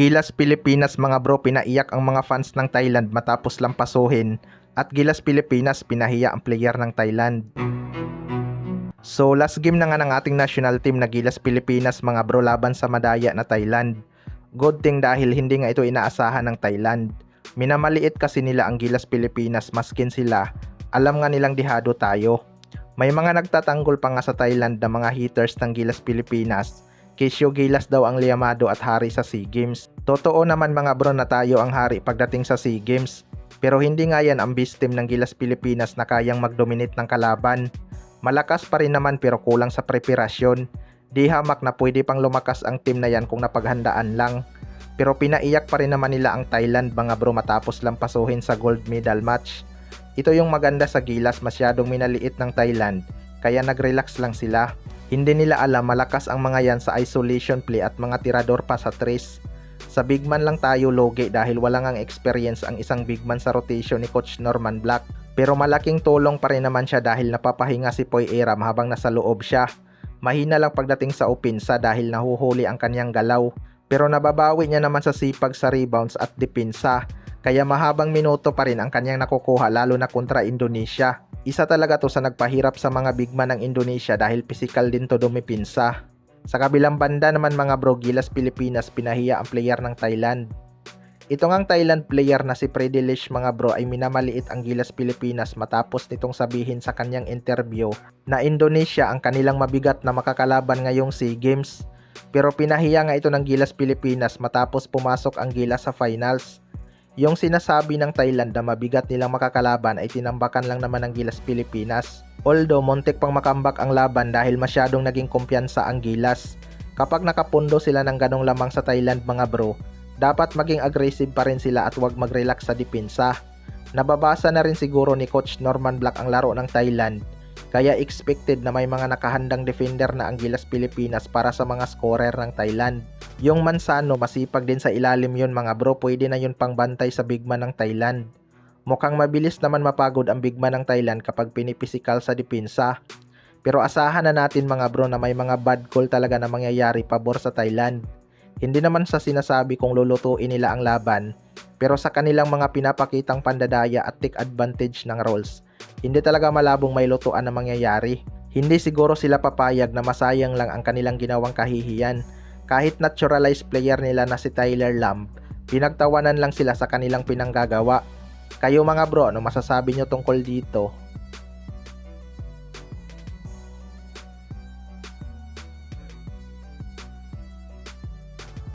Gilas Pilipinas mga bro, pinaiyak ang mga fans ng Thailand matapos lampasuhin, at Gilas Pilipinas pinahiya ang player ng Thailand. So last game na nga ng ating national team na Gilas Pilipinas mga bro laban sa madaya na Thailand. Good thing dahil hindi nga ito inaasahan ng Thailand. Minamaliit kasi nila ang Gilas Pilipinas maskin sila, alam nga nilang dihado tayo. May mga nagtatanggol pa nga sa Thailand na mga haters ng Gilas Pilipinas. Kesyo Gilas daw ang liyamado at hari sa SEA Games. Totoo naman mga bro na tayo ang hari pagdating sa SEA Games. Pero hindi nga yan ang best team ng Gilas Pilipinas na kayang mag-dominate ng kalaban. Malakas pa rin naman pero kulang sa preparasyon. Di hamak na pwede pang lumakas ang team na yan kung napaghandaan lang. Pero pinaiyak pa rin naman nila ang Thailand mga bro matapos lampasuhin sa gold medal match. Ito yung maganda sa Gilas, masyadong minaliit ng Thailand. Kaya nag-relax lang sila. Hindi nila alam malakas ang mga yan sa isolation play at mga tirador pa sa tres. Sa big man lang tayo logi dahil walang ang experience ang isang big man sa rotation ni Coach Norman Black. Pero malaking tulong pa rin naman siya dahil napapahinga si Poy Eram habang nasa loob siya. Mahina lang pagdating sa opensa dahil nahuhuli ang kanyang galaw. Pero nababawi niya naman sa sipag sa rebounds at depensa. Kaya mahabang minuto pa rin ang kanyang nakukuha lalo na kontra Indonesia. Isa talaga to sa nagpahirap sa mga big man ng Indonesia dahil physical din to dumipinsa. Sa kabilang banda naman mga bro, Gilas Pilipinas pinahiya ang player ng Thailand. Ito ngang Thailand player na si Predelish mga bro ay minamaliit ang Gilas Pilipinas matapos nitong sabihin sa kanyang interview na Indonesia ang kanilang mabigat na makakalaban ngayong SEA Games. Pero pinahiya nga ito ng Gilas Pilipinas matapos pumasok ang Gilas sa finals. Yung sinasabi ng Thailand na mabigat nilang makakalaban ay tinambakan lang naman ng Gilas Pilipinas. Although muntik pang makambak ang laban dahil masyadong naging kumpiyansa ang Gilas. Kapag nakapundo sila ng ganong lamang sa Thailand mga bro, dapat maging aggressive pa rin sila at huwag mag-relax sa depensa. Nababasa na rin siguro ni Coach Norman Black ang laro ng Thailand. Kaya expected na may mga nakahandang defender na ang Gilas Pilipinas para sa mga scorer ng Thailand. Yung Mansano masipag din sa ilalim yun mga bro, pwede na yun pang bantay sa big man ng Thailand. Mukhang mabilis naman mapagod ang big man ng Thailand kapag pinipisikal sa depensa. Pero asahan na natin mga bro na may mga bad call talaga na mangyayari pabor sa Thailand. Hindi naman sa sinasabi kung lulutuin nila ang laban, pero sa kanilang mga pinapakitang pandadaya at take advantage ng roles, hindi talaga malabong may lutuan na mangyayari. Hindi siguro sila papayag na masayang lang ang kanilang ginawang kahihiyan. Kahit naturalized player nila na si Tyler Lamb, pinagtawanan lang sila sa kanilang pinanggagawa. Kayo mga bro, ano masasabi nyo tungkol dito?